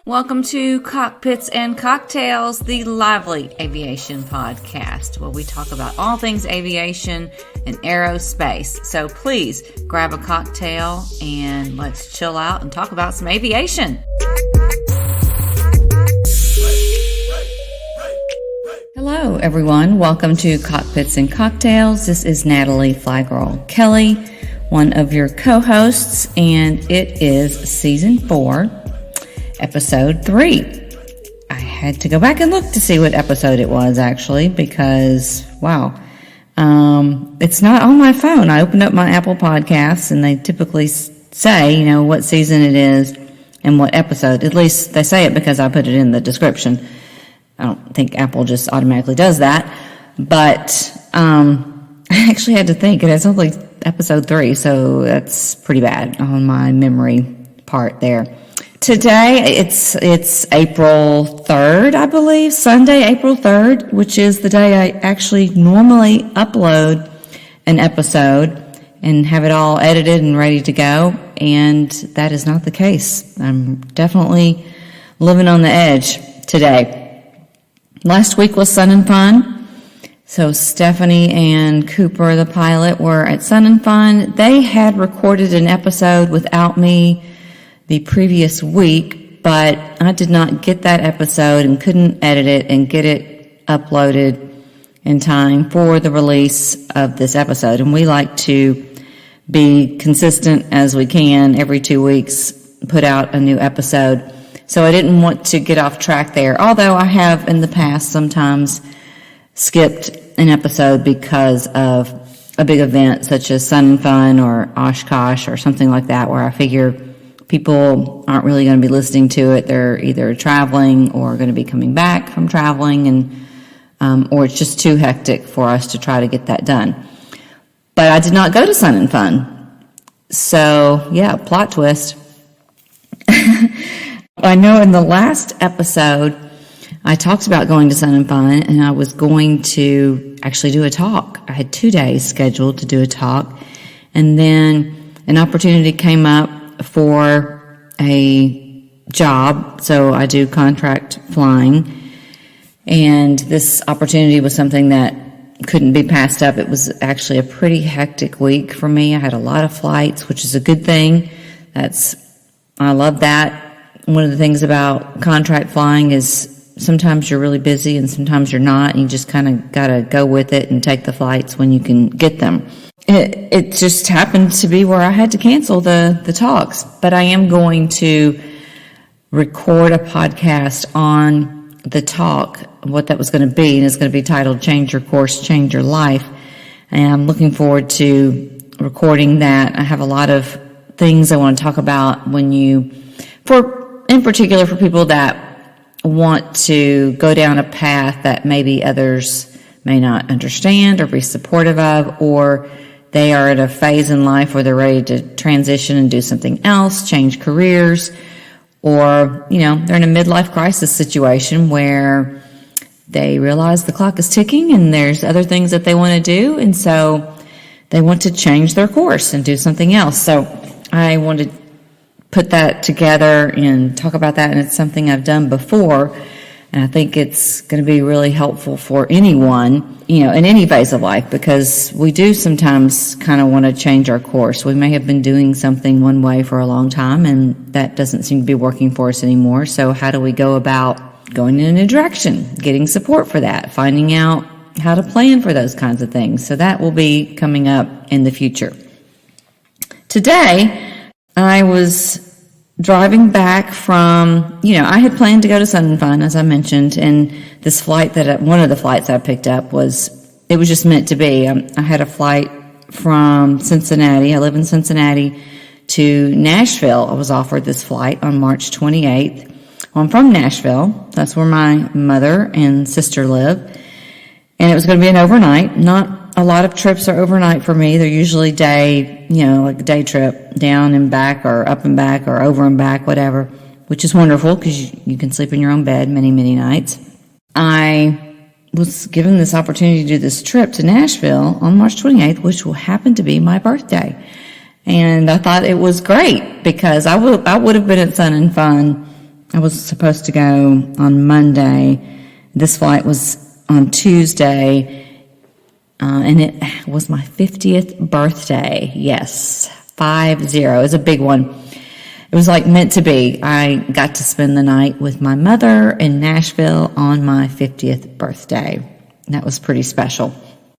Welcome to Cockpits and Cocktails, the lively aviation podcast, where we talk about all things aviation and aerospace. So please grab a cocktail and let's chill out and talk about some aviation. Hello, everyone. Welcome to Cockpits and Cocktails. This is Natalie Flygirl Kelly, one of your co-hosts, and it is season 4. Episode 3. I had to go back and look to see what episode it was actually because, wow, it's not on my phone. I opened up my Apple Podcasts and they typically say, what season it is and what episode. At least they say it because I put it in the description. I don't think Apple just automatically does that. But I actually had to think. It is only episode 3, so that's pretty bad on my memory part there. Today, it's April 3rd, I believe, Sunday, April 3rd, which is the day I actually normally upload an episode and have it all edited and ready to go, and that is not the case. I'm definitely living on the edge today. Last week was Sun and Fun, so Stephanie and Cooper, the pilot, were at Sun and Fun. They had recorded an episode without me the previous week, but I did not get that episode and couldn't edit it and get it uploaded in time for the release of this episode. And we like to be consistent as we can. Every 2 weeks, put out a new episode. So I didn't want to get off track there, although I have in the past sometimes skipped an episode because of a big event such as Sun and Fun or Oshkosh or something like that, where I figure people aren't really going to be listening to it. They're either traveling or going to be coming back from traveling, and or it's just too hectic for us to try to get that done. But I did not go to Sun and Fun. So, yeah, plot twist. I know in the last episode, I talked about going to Sun and Fun, and I was going to actually do a talk. I had 2 days scheduled to do a talk, and then an opportunity came up for a job. So I do contract flying, and this opportunity was something that couldn't be passed up. It was actually a pretty hectic week for me. I had a lot of flights, which is a good thing. I love that. One of the things about contract flying is sometimes you're really busy and sometimes you're not, and you just kind of got to go with it and take the flights when you can get them. It just happened to be where I had to cancel the talks, but I am going to record a podcast on the talk, what that was going to be, and it's going to be titled Change Your Course, Change Your Life, and I'm looking forward to recording that. I have a lot of things I want to talk about in particular for people that want to go down a path that maybe others may not understand or be supportive of, or they are at a phase in life where they're ready to transition and do something else, change careers, or, they're in a midlife crisis situation where they realize the clock is ticking and there's other things that they want to do, and so they want to change their course and do something else. So I want to put that together and talk about that, and it's something I've done before, and I think it's going to be really helpful for anyone, in any phase of life, because we do sometimes kind of want to change our course. We may have been doing something one way for a long time, and that doesn't seem to be working for us anymore. So how do we go about going in a new direction, getting support for that, finding out how to plan for those kinds of things? So that will be coming up in the future. Today, I was driving back from, I had planned to go to Sun and Fun, as I mentioned, and this flight one of the flights I picked up was just meant to be. I had a flight from Cincinnati. I live in Cincinnati to Nashville. I was offered this flight on March 28th. Well, I'm from Nashville. That's where my mother and sister live. And it was going to be an overnight. Not a lot of trips are overnight for me. They're usually day, like a day trip, down and back or up and back or over and back, whatever, which is wonderful because you can sleep in your own bed many, many nights. I was given this opportunity to do this trip to Nashville on March 28th, which will happen to be my birthday. And I thought it was great because I would have been at Sun and Fun I was supposed to go on Monday. This flight was on Tuesday, and it was my 50th birthday. Yes, 50. It was a big one. It was like meant to be. I got to spend the night with my mother in Nashville on my 50th birthday. That was pretty special.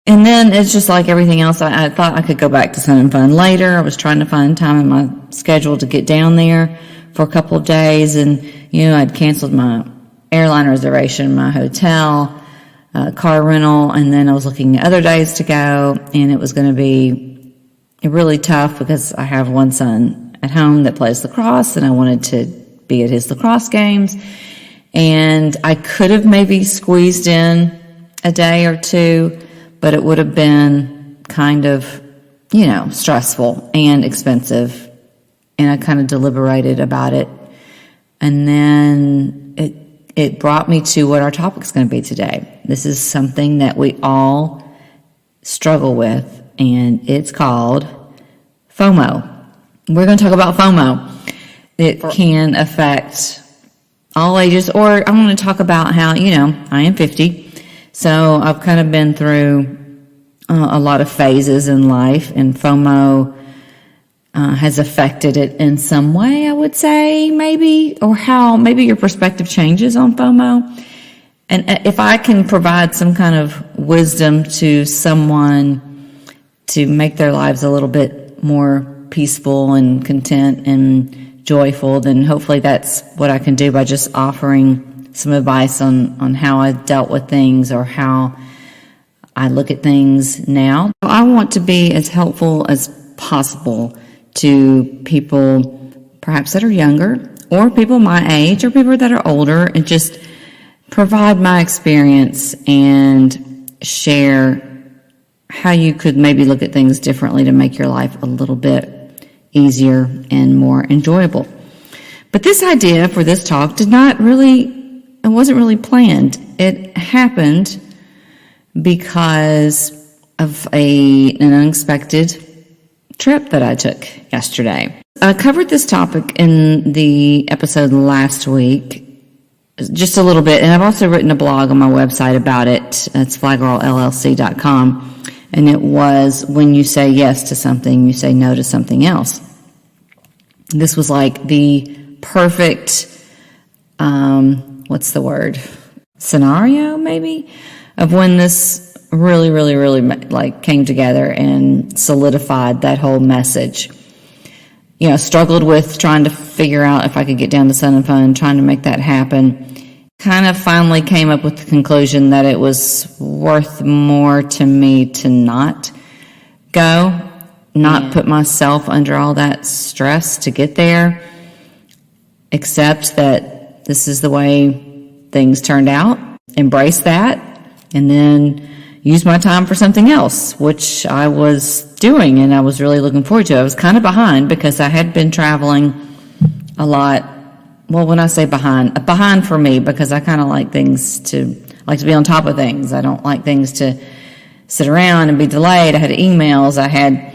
And then it's just like everything else. I thought I could go back to Sun and Fun later. I was trying to find time in my schedule to get down there for a couple of days. And, I'd canceled my airline reservation, my hotel, car rental, and then I was looking at other days to go. And it was going to be really tough because I have one son at home that plays lacrosse, and I wanted to be at his lacrosse games. And I could have maybe squeezed in a day or two, but it would have been kind of, stressful and expensive. And I kind of deliberated about it. And then it brought me to what our topic is going to be today. This is something that we all struggle with, and it's called FOMO. We're going to talk about FOMO. It can affect all ages, or I'm going to talk about how, I am 50. So I've kind of been through a lot of phases in life, and FOMO has affected it in some way, I would say, maybe, or how maybe your perspective changes on FOMO. And if I can provide some kind of wisdom to someone to make their lives a little bit more peaceful and content and joyful, then hopefully that's what I can do by just offering some advice on how I dealt with things or how I look at things now. I want to be as helpful as possible to people perhaps that are younger, or people my age, or people that are older, and just provide my experience and share how you could maybe look at things differently to make your life a little bit easier and more enjoyable. But this idea for this talk it wasn't really planned. It happened because of an unexpected trip that I took yesterday. I covered this topic in the episode last week, just a little bit, and I've also written a blog on my website about it. It's flygirlllc.com, and it was when you say yes to something, you say no to something else. This was like the perfect, scenario maybe, of when this really came together and solidified that whole message. Struggled with trying to figure out if I could get down to Sun and Fun, trying to make that happen. Kind of finally came up with the conclusion that it was worth more to me to not go, not put myself under all that stress to get there, accept that this is the way things turned out, embrace that, and then use my time for something else, which I was doing and I was really looking forward to. I was kind of behind because I had been traveling a lot. Well, when I say behind for me, because I kind of like to be on top of things. I don't like things to sit around and be delayed. I had emails, I had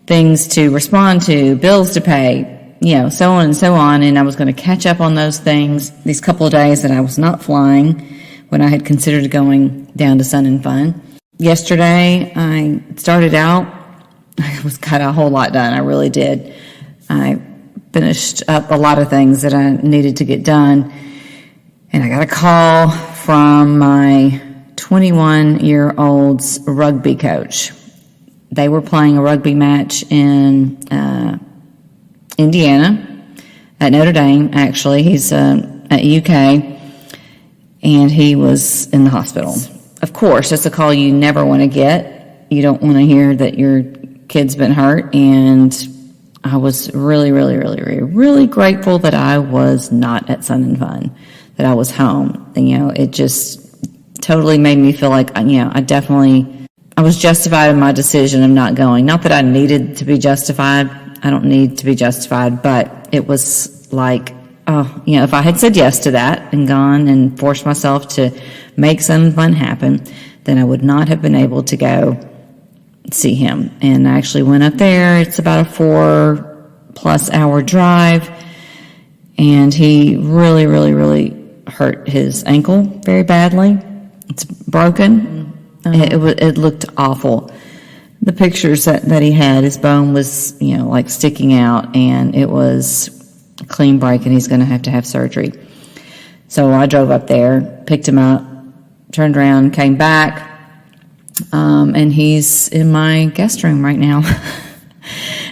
things to respond to, bills to pay, so on and so on. And I was going to catch up on those things these couple of days that I was not flying when I had considered going down to Sun and Fun. Yesterday, I started out, I got a whole lot done. I really did. I finished up a lot of things that I needed to get done. And I got a call from my 21-year-old's rugby coach. They were playing a rugby match in Indiana at Notre Dame, actually. He's at UK, and he was in the hospital. Of course, it's a call you never want to get. You don't want to hear that your kid's been hurt, and I was really grateful that I was not at Sun and Fun, that I was home. And, it just totally made me feel like, I was justified in my decision of not going. Not that I needed to be justified. I don't need to be justified, but it was like, if I had said yes to that and gone and forced myself to make Sun and Fun happen, then I would not have been able to go see him. And I actually went up there. It's about a 4+ hour drive. and he really, really, really hurt his ankle very badly. It's broken. It looked awful. The pictures that he had, his bone was, like sticking out, and it was a clean break, and he's going to have surgery. So I drove up there, picked him up, turned around, came back, and he's in my guest room right now.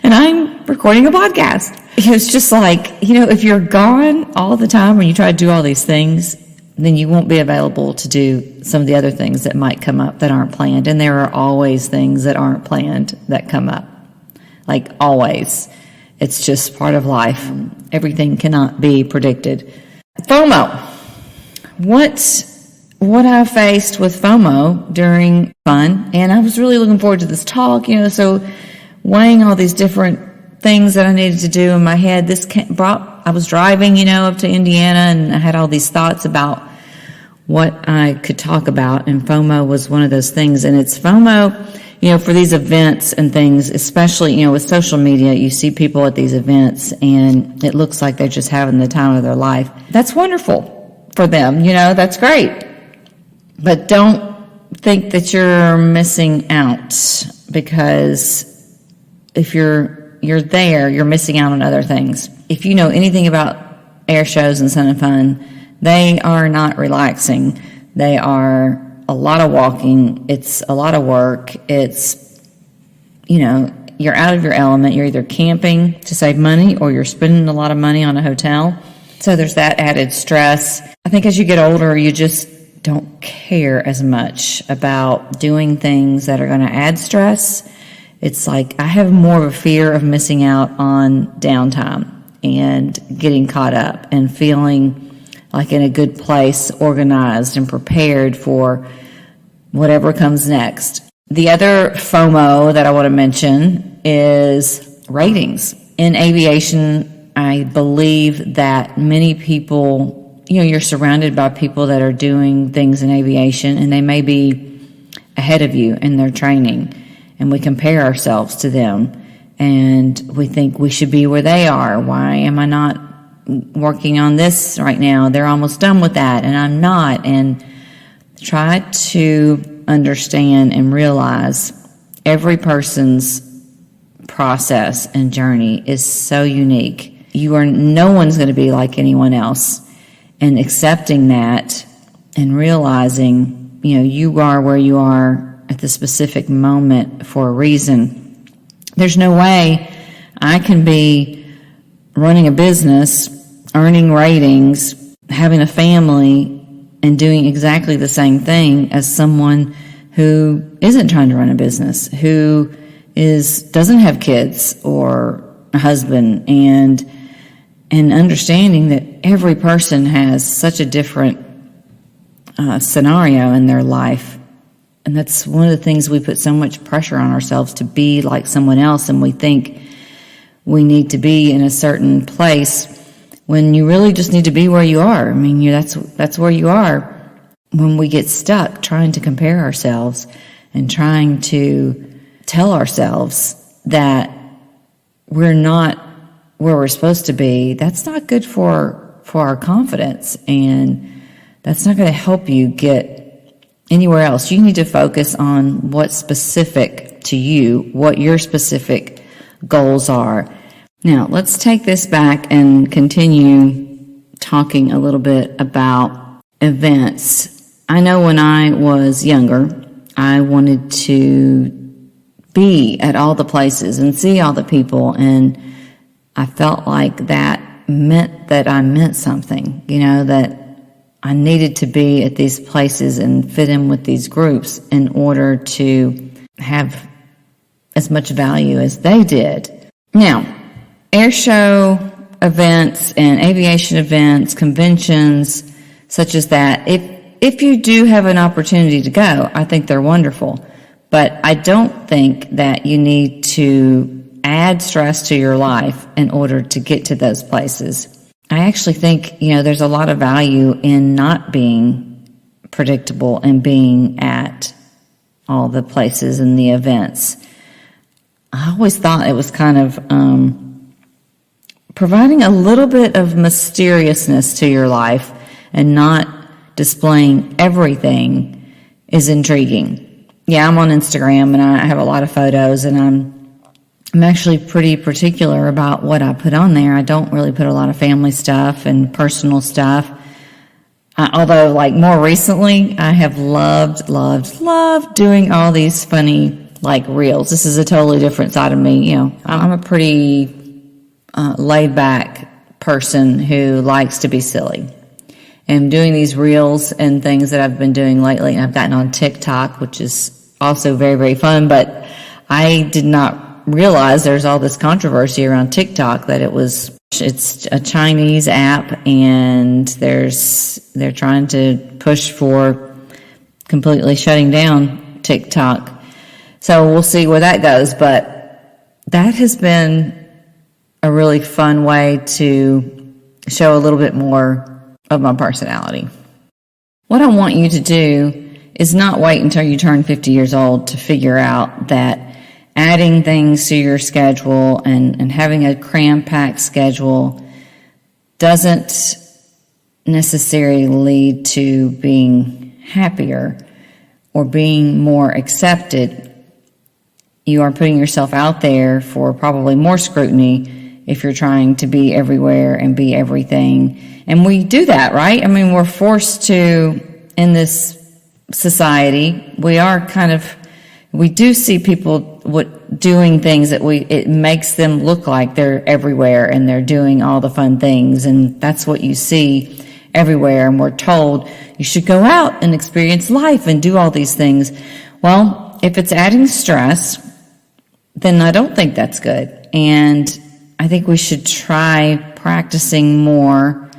And I'm recording a podcast. It was just like, if you're gone all the time when you try to do all these things, then you won't be available to do some of the other things that might come up that aren't planned. And there are always things that aren't planned that come up. Like always. It's just part of life. Everything cannot be predicted. FOMO. What I faced with FOMO during fun, and I was really looking forward to this talk, so weighing all these different things that I needed to do in my head. I was driving, up to Indiana, and I had all these thoughts about what I could talk about, and FOMO was one of those things. And it's FOMO, for these events and things, especially, with social media, you see people at these events, and it looks like they're just having the time of their life. That's wonderful for them, that's great. But don't think that you're missing out, because if you're there, you're missing out on other things. If you know anything about air shows and Sun and Fun, they are not relaxing. They are a lot of walking. It's a lot of work. It's, you're out of your element. You're either camping to save money, or you're spending a lot of money on a hotel. So there's that added stress. I think as you get older, you just don't care as much about doing things that are going to add stress. It's like I have more of a fear of missing out on downtime and getting caught up and feeling like in a good place, organized and prepared for whatever comes next. The other FOMO that I want to mention is ratings. In aviation, I believe that many people, you're surrounded by people that are doing things in aviation, and they may be ahead of you in their training, and we compare ourselves to them, and we think we should be where they are. Why am I not working on this right now? They're almost done with that, and I'm not. And try to understand and realize every person's process and journey is so unique. No one's going to be like anyone else. And accepting that and realizing, you are where you are at the specific moment for a reason. There's no way I can be running a business, earning ratings, having a family, and doing exactly the same thing as someone who isn't trying to run a business, who doesn't have kids or a husband, and understanding that every person has such a different scenario in their life. And that's one of the things we put so much pressure on ourselves to be like someone else, and we think we need to be in a certain place when you really just need to be where you are. I mean, that's where you are. When we get stuck trying to compare ourselves and trying to tell ourselves that we're not where we're supposed to be, that's not good for our confidence, and that's not going to help you get anywhere else. You need to focus on what's specific to you, what your specific goals are. Now, let's take this back and continue talking a little bit about events. I know when I was younger, I wanted to be at all the places and see all the people, and I felt like that meant that I meant something, that I needed to be at these places and fit in with these groups in order to have as much value as they did. Now, air show events and aviation events, conventions such as that, if you do have an opportunity to go, I think they're wonderful. But I don't think that you need to add stress to your life in order to get to those places. I actually think, there's a lot of value in not being predictable and being at all the places and the events. I always thought it was kind of providing a little bit of mysteriousness to your life and not displaying everything is intriguing. Yeah, I'm on Instagram and I have a lot of photos, and I'm actually pretty particular about what I put on there. I don't really put a lot of family stuff and personal stuff. Although, like, more recently, I have loved doing all these funny, like, reels. This is a totally different side of me. I'm a pretty laid-back person who likes to be silly. And doing these reels and things that I've been doing lately, and I've gotten on TikTok, which is also very, very fun, but I did not realize there's all this controversy around TikTok that it's a Chinese app, and they're trying to push for completely shutting down TikTok. So we'll see where that goes, but that has been a really fun way to show a little bit more of my personality. What I want you to do is not wait until you turn 50 years old to figure out that adding things to your schedule and having a cram-packed schedule doesn't necessarily lead to being happier or being more accepted. You are putting yourself out there for probably more scrutiny if you're trying to be everywhere and be everything. And we do that, right? I mean, we're forced to, in this society, we do see people doing things that it makes them look like they're everywhere and they're doing all the fun things, and that's what you see everywhere, and we're told you should go out and experience life and do all these things. Well, if it's adding stress, then I don't think that's good, and I think we should try practicing more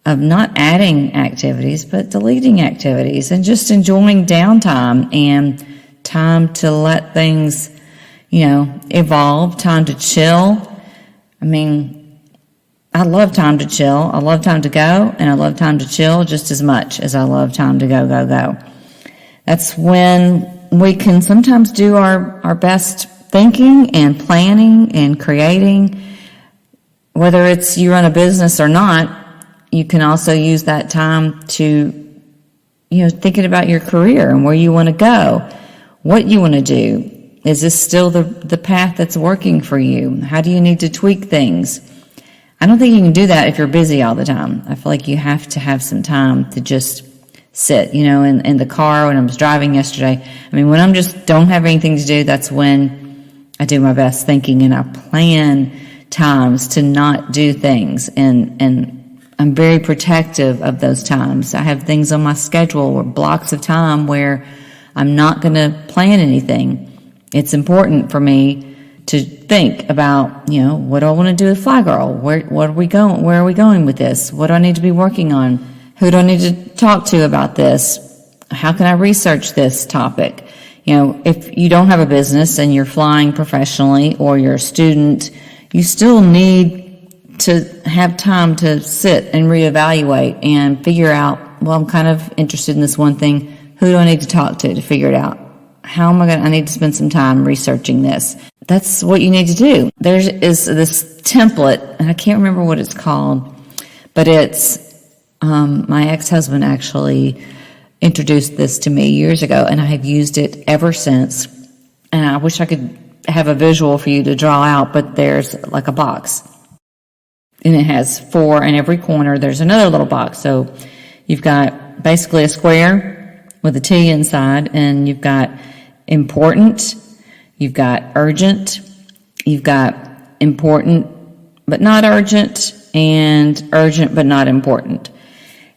of not adding activities, but deleting activities and just enjoying downtime and time to let things, evolve, time to chill. I mean, I love time to chill. I love time to go, and I love time to chill just as much as I love time to go. That's when we can sometimes do our best thinking and planning and creating. Whether it's you run a business or not, you can also use that time to, thinking about your career and where you want to go, what you want to do. Is this still the path that's working for you? How do you need to tweak things? I don't think you can do that if you're busy all the time. I feel like you have to have some time to just sit, in the car when I was driving yesterday. I mean, when I'm just don't have anything to do, that's when I do my best thinking, and I plan times to not do things, and I'm very protective of those times. I have things on my schedule or blocks of time where I'm not going to plan anything. It's important for me to think about, what do I want to do with Fly Girl? Where are we going? Where are we going with this? What do I need to be working on? Who do I need to talk to about this? How can I research this topic? If you don't have a business and you're flying professionally or you're a student, you still need to have time to sit and reevaluate and figure out, well, I'm kind of interested in this one thing. Who do I need to talk to figure it out? I need to spend some time researching this. That's what you need to do. There is this template, and I can't remember what it's called, but it's, my ex-husband actually introduced this to me years ago, and I have used it ever since. And I wish I could have a visual for you to draw out, but there's like a box. And it has 4 in every corner. There's another little box. So you've got basically a square with a T inside, and you've got important, you've got urgent, you've got important but not urgent, and urgent but not important.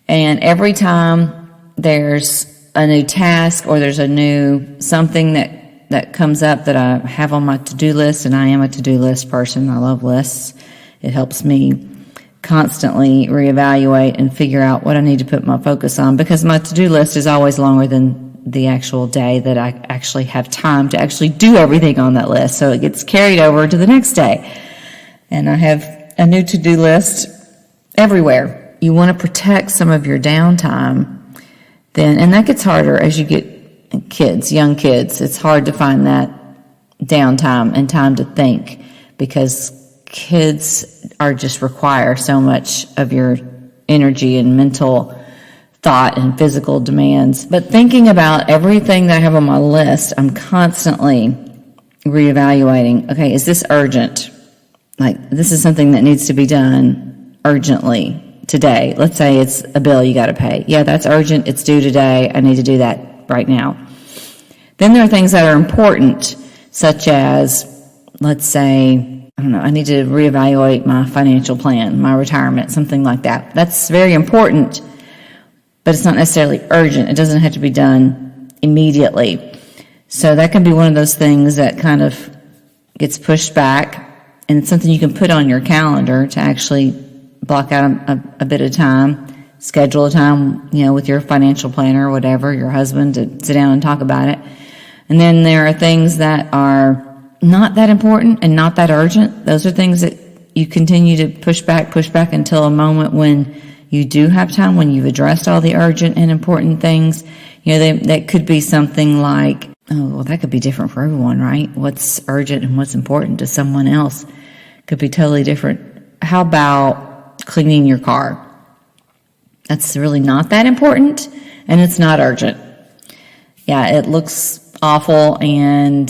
And every time there's a new task or there's a new something that comes up that I have on my to-do list, and I am a to-do list person. I love lists. It helps me constantly reevaluate and figure out what I need to put my focus on, because my to-do list is always longer than the actual day that I actually have time to actually do everything on that list. So it gets carried over to the next day. And I have a new to-do list everywhere. You want to protect some of your downtime then, and that gets harder as you get young kids. It's hard to find that downtime and time to think, because kids are just require so much of your energy and mental thought and physical demands. But thinking about everything that I have on my list, I'm constantly reevaluating. Okay, is this urgent? Like, this is something that needs to be done urgently today. Let's say it's a bill you got to pay. Yeah, that's urgent. It's due today. I need to do that right now. Then there are things that are important, such as, let's say, I don't know, I need to reevaluate my financial plan, my retirement, something like that. That's very important, but it's not necessarily urgent. It doesn't have to be done immediately. So that can be one of those things that kind of gets pushed back, and it's something you can put on your calendar to actually block out a bit of time, schedule a time, with your financial planner or whatever, your husband, to sit down and talk about it. And then there are things that are not that important and not that urgent. Those are things that you continue to push back until a moment when you do have time, when you've addressed all the urgent and important things. That could be something like, that could be different for everyone, right? What's urgent and what's important to someone else could be totally different. How about cleaning your car? That's really not that important, and it's not urgent. Yeah, it looks awful, and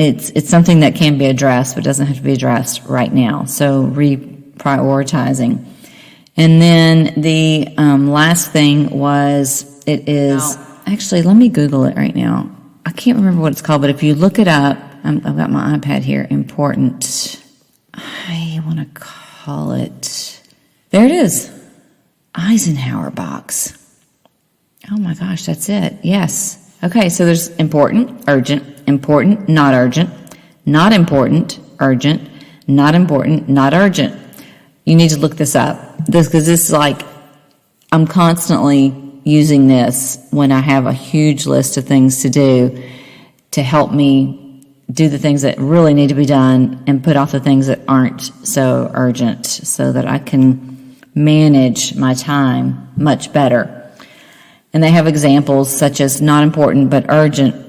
it's something that can be addressed, but doesn't have to be addressed right now. So reprioritizing. And then the last thing was, actually, let me Google it right now. I can't remember what it's called, but if you look it up, I've got my iPad here, important. I want to call it, there it is, Eisenhower box. Oh my gosh, that's it. Yes. Okay, so there's important, urgent, not urgent, not important, urgent, not important, not urgent. You need to look this up, because this is like, I'm constantly using this when I have a huge list of things to do to help me do the things that really need to be done and put off the things that aren't so urgent, so that I can manage my time much better. And they have examples such as not important but urgent.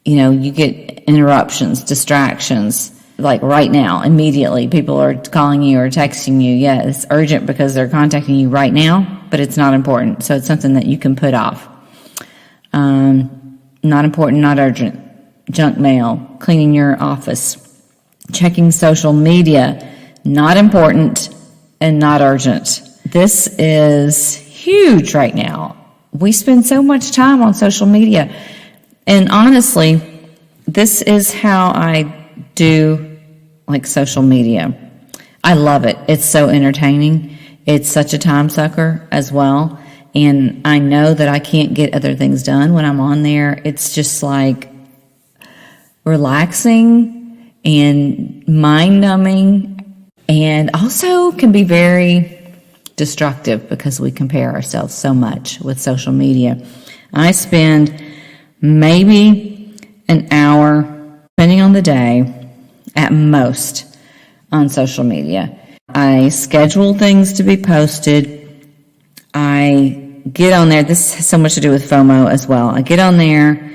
You get interruptions, distractions, like right now, immediately. People are calling you or texting you. Yeah, it's urgent because they're contacting you right now, but it's not important. So it's something that you can put off. Not important, not urgent. Junk mail, cleaning your office, checking social media, not important and not urgent. This is huge right now. We spend so much time on social media. And honestly, this is how I do social media. I love it. It's so entertaining. It's such a time sucker as well. And I know that I can't get other things done when I'm on there. It's just like relaxing and mind-numbing, and also can be very destructive because we compare ourselves so much with social media. I spend maybe an hour, depending on the day, at most, on social media. I schedule things to be posted. I get on there. This has so much to do with FOMO as well. I get on there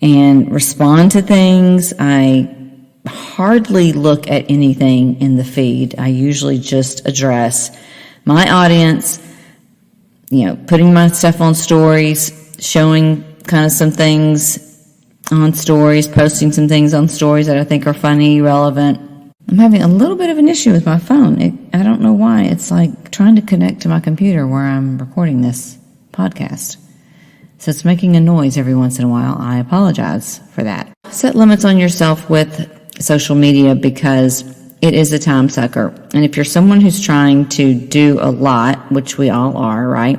and respond to things. I hardly look at anything in the feed. I usually just address my audience, putting my stuff on stories, showing kind of some things on stories, posting some things on stories that I think are funny, relevant. I'm having a little bit of an issue with my phone. I don't know why. It's like trying to connect to my computer where I'm recording this podcast. So it's making a noise every once in a while. I apologize for that. Set limits on yourself with social media because it is a time sucker. And if you're someone who's trying to do a lot, which we all are, right?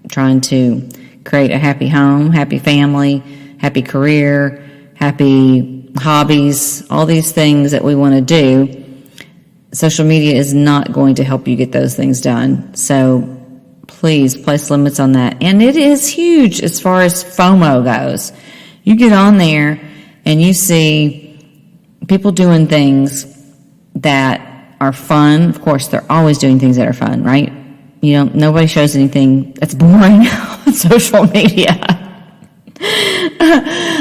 Trying to create a happy home, happy family, happy career, happy hobbies, all these things that we want to do, social media is not going to help you get those things done. So please place limits on that. And it is huge as far as FOMO goes. You get on there and you see people doing things that are fun. Of course, they're always doing things that are fun, right? Nobody shows anything that's boring on social media.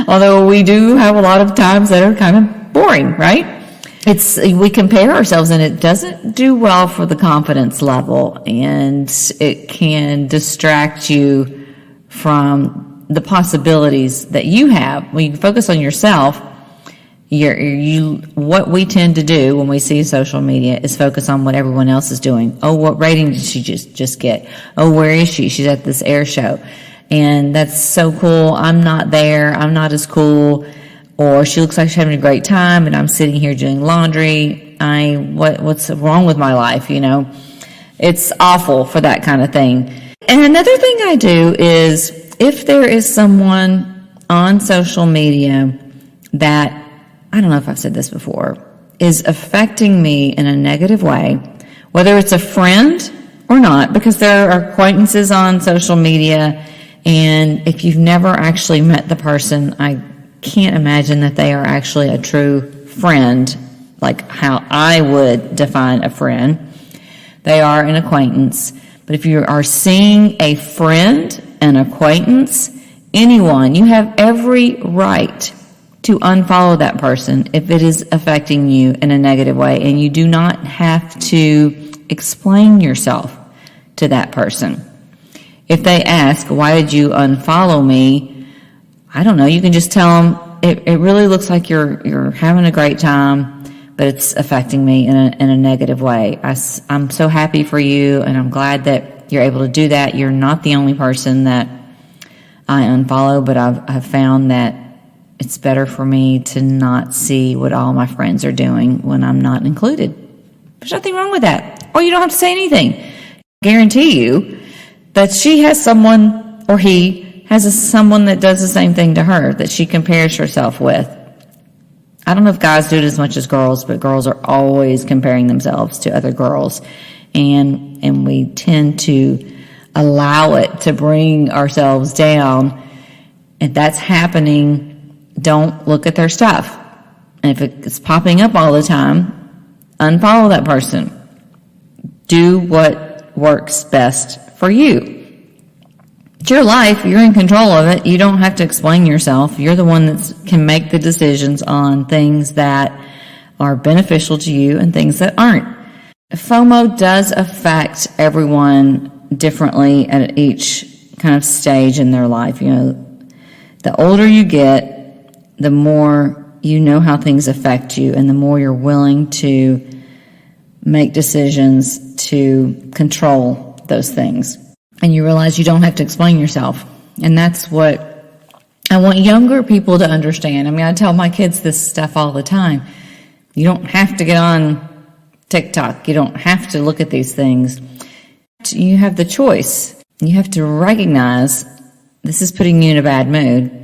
Although we do have a lot of times that are kind of boring, right? we compare ourselves, and it doesn't do well for the confidence level, and it can distract you from the possibilities that you have. When you focus on yourself, what we tend to do when we see social media is focus on what everyone else is doing. Oh, what rating did she just get? Oh, where is she? She's at this air show. And that's so cool. I'm not there. I'm not as cool. Or she looks like she's having a great time and I'm sitting here doing laundry. What's wrong with my life? It's awful for that kind of thing. And another thing I do is, if there is someone on social media that, I don't know if I've said this before, is affecting me in a negative way, whether it's a friend or not, because there are acquaintances on social media, and if you've never actually met the person, I can't imagine that they are actually a true friend, like how I would define a friend. They are an acquaintance. But if you are seeing a friend, an acquaintance, anyone, you have every right to unfollow that person if it is affecting you in a negative way, and you do not have to explain yourself to that person. If they ask, why did you unfollow me? I don't know, you can just tell them, it really looks like you're having a great time, but it's affecting me in a negative way. I'm so happy for you, and I'm glad that you're able to do that. You're not the only person that I unfollow, but I've found that it's better for me to not see what all my friends are doing when I'm not included. There's nothing wrong with that. Or you don't have to say anything. I guarantee you that she has someone, or he has someone that does the same thing to her, that she compares herself with. I don't know if guys do it as much as girls, but girls are always comparing themselves to other girls. And we tend to allow it to bring ourselves down. If that's happening, don't look at their stuff. And if it's popping up all the time, unfollow that person. Do what works best for you. It's your life. You're in control of it. You don't have to explain yourself. You're the one that can make the decisions on things that are beneficial to you and things that aren't. FOMO does affect everyone differently at each kind of stage in their life. The older you get, the more you know how things affect you, and the more you're willing to make decisions to control those things. And you realize you don't have to explain yourself. And that's what I want younger people to understand. I tell my kids this stuff all the time. You don't have to get on TikTok. You don't have to look at these things. You have the choice. You have to recognize this is putting you in a bad mood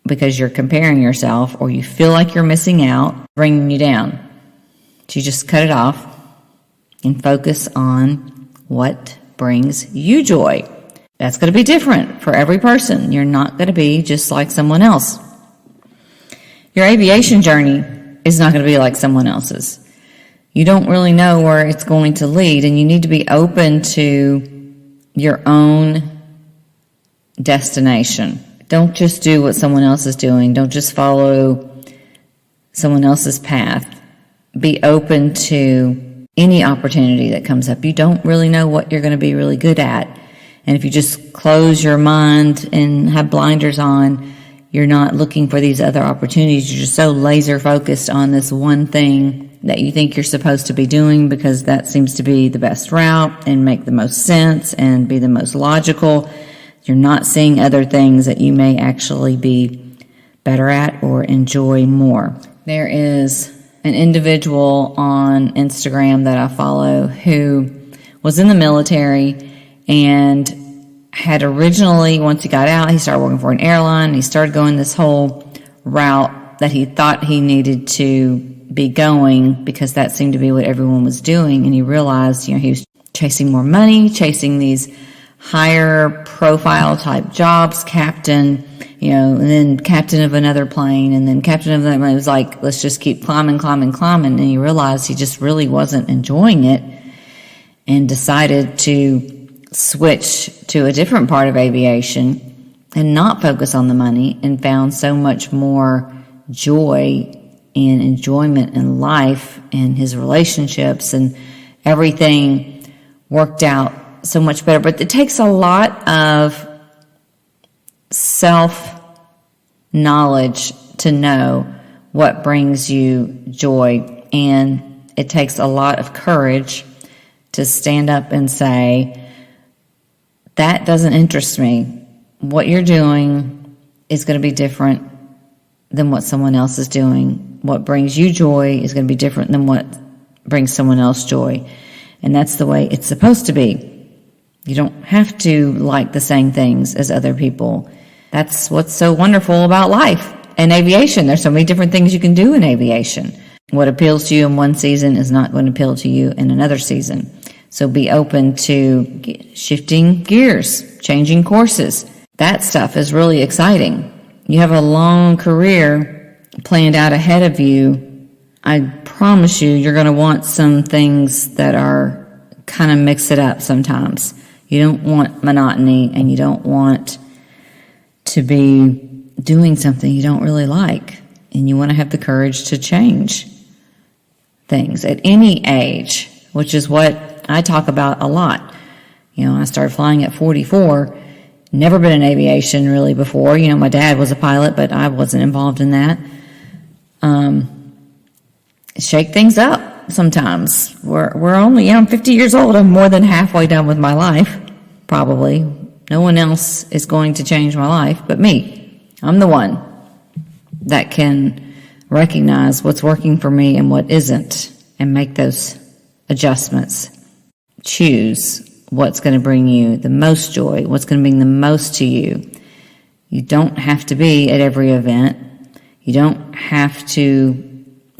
because you're comparing yourself, or you feel like you're missing out, bringing you down. So you just cut it off and focus on what brings you joy. That's going to be different for every person. You're not going to be just like someone else. Your aviation journey is not going to be like someone else's. You don't really know where it's going to lead, and you need to be open to your own destination. Don't just do what someone else is doing. Don't just follow someone else's path. Be open to any opportunity that comes up. You don't really know what you're going to be really good at. And if you just close your mind and have blinders on, you're not looking for these other opportunities. You're just so laser focused on this one thing that you think you're supposed to be doing because that seems to be the best route and make the most sense and be the most logical. You're not seeing other things that you may actually be better at or enjoy more. There is an individual on Instagram that I follow who was in the military and had originally, once he got out, he started working for an airline. He started going this whole route that he thought he needed to be going because that seemed to be what everyone was doing. And he realized, he was chasing more money, chasing these higher profile type jobs, captain, and then captain of another plane, and then captain of that plane. It was like, let's just keep climbing. And he realized he just really wasn't enjoying it and decided to switch to a different part of aviation and not focus on the money, and found so much more joy and enjoyment in life and his relationships, and everything worked out so much better. But it takes a lot of self-knowledge to know what brings you joy, and it takes a lot of courage to stand up and say, that doesn't interest me. What you're doing is going to be different than what someone else is doing. What brings you joy is going to be different than what brings someone else joy. And that's the way it's supposed to be. You don't have to like the same things as other people. That's what's so wonderful about life and aviation. There's so many different things you can do in aviation. What appeals to you in one season is not going to appeal to you in another season. So be open to shifting gears, changing courses. That stuff is really exciting. You have a long career planned out ahead of you. I promise you're going to want some things that are kind of mix it up sometimes. You don't want monotony, and you don't want to be doing something you don't really like. And you want to have the courage to change things at any age, which is what I talk about a lot. I started flying at 44, never been in aviation really before. My dad was a pilot, but I wasn't involved in that. Shake things up sometimes. I'm 50 years old. I'm more than halfway done with my life, probably. No one else is going to change my life but me. I'm the one that can recognize what's working for me and what isn't, and make those adjustments. Choose what's going to bring you the most joy, what's going to bring the most to you. You don't have to be at every event. You don't have to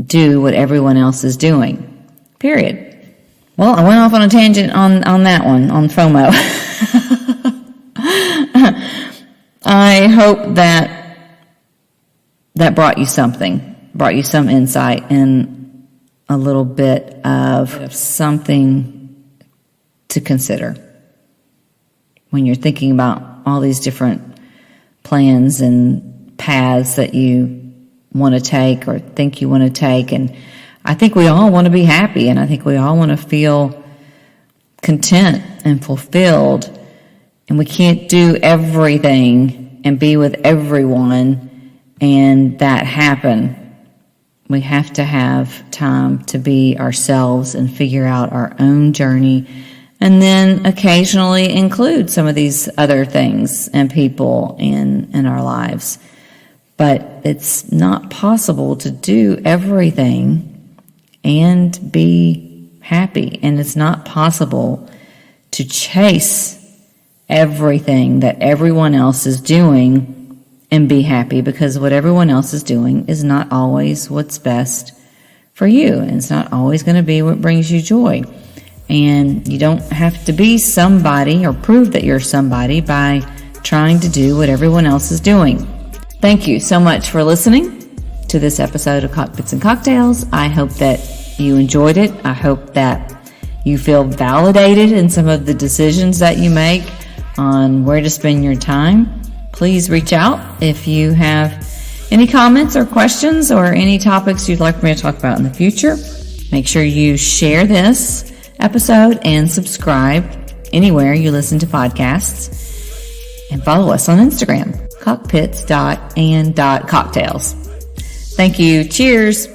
do what everyone else is doing, period. Well, I went off on a tangent on that one, on FOMO. I hope that brought you something, brought you some insight and a little bit of something to consider when you're thinking about all these different plans and paths that you want to take or think you want to take. And I think we all want to be happy, and I think we all want to feel content and fulfilled, and we can't do everything and be with everyone and that happen. We have to have time to be ourselves and figure out our own journey, and then occasionally include some of these other things and people in our lives. But it's not possible to do everything and be happy. And it's not possible to chase everything that everyone else is doing and be happy, because what everyone else is doing is not always what's best for you. And it's not always going to be what brings you joy. And you don't have to be somebody or prove that you're somebody by trying to do what everyone else is doing. Thank you so much for listening to this episode of Cockpits and Cocktails. I hope that you enjoyed it. I hope that you feel validated in some of the decisions that you make on where to spend your time. Please reach out if you have any comments or questions or any topics you'd like me to talk about in the future. Make sure you share this episode and subscribe anywhere you listen to podcasts, and follow us on Instagram, cockpits.and.cocktails. Thank you. Cheers.